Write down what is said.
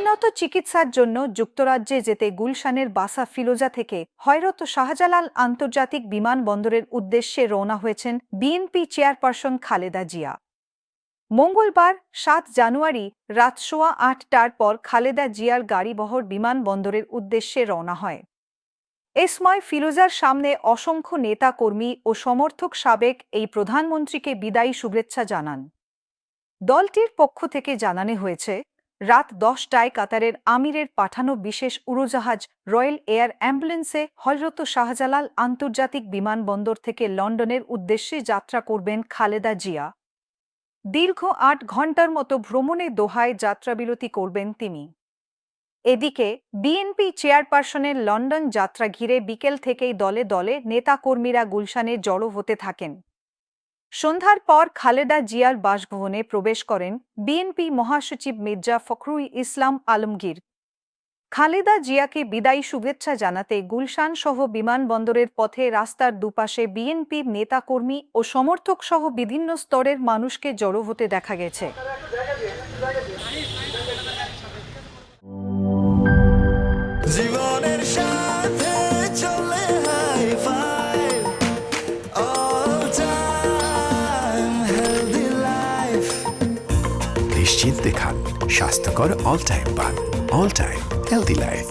উন্নত চিকিৎসার জন্য যুক্তরাজ্যে যেতে গুলশানের বাসা ফিরোজা থেকে হযরত শাহজালাল আন্তর্জাতিক বিমানবন্দরের উদ্দেশ্যে রওনা হয়েছেন বিএনপি চেয়ারপারসন খালেদা জিয়া। মঙ্গলবার ৭ জানুয়ারি রাত ৮:১৮টার পর খালেদা জিয়ার গাড়িবহর বিমানবন্দরের উদ্দেশ্যে রওনা হয়। এ সময় ফিরোজার সামনে অসংখ্য নেতা কর্মী ও সমর্থক সাবেক এই প্রধানমন্ত্রীকে বিদায়ী শুভেচ্ছা জানান। দলটির পক্ষ থেকে জানানো হয়েছে, রাত ১০টায় কাতারের আমিরের পাঠানো বিশেষ উড়োজাহাজ রয়্যাল এয়ার অ্যাম্বুলেন্সে হযরত শাহজালাল আন্তর্জাতিক বিমানবন্দর থেকে লন্ডনের উদ্দেশ্যে যাত্রা করবেন খালেদা জিয়া। দীর্ঘ ৮ ঘণ্টার মতো ভ্রমণে দোহায় যাত্রাবিরতি করবেন তিনি। এদিকে বিএনপি চেয়ারপারসনের লন্ডন যাত্রা ঘিরে বিকেল থেকেই দলে দলে নেতাকর্মীরা গুলশানে জড়ো হতে থাকেন। সন্ধ্যার পর খালেদা জিয়ার বাসভবনে প্রবেশ করেন বিএনপি মহাসচিব মির্জা ফখরুল ইসলাম আলমগীর। খালেদা জিয়াকে বিদায়ী শুভেচ্ছা জানাতে গুলশান সহ বিমানবন্দরের পথে রাস্তার দুপাশে বিএনপির নেতাকর্মী ও সমর্থক সহ বিভিন্ন স্তরের মানুষকে জড়ো হতে দেখা গেছে। জীবনের সাথে চলে high five all time healthy life. নিশ্চিন্তে খান স্বাস্থ্যকর অল টাইম পান। All time healthy life.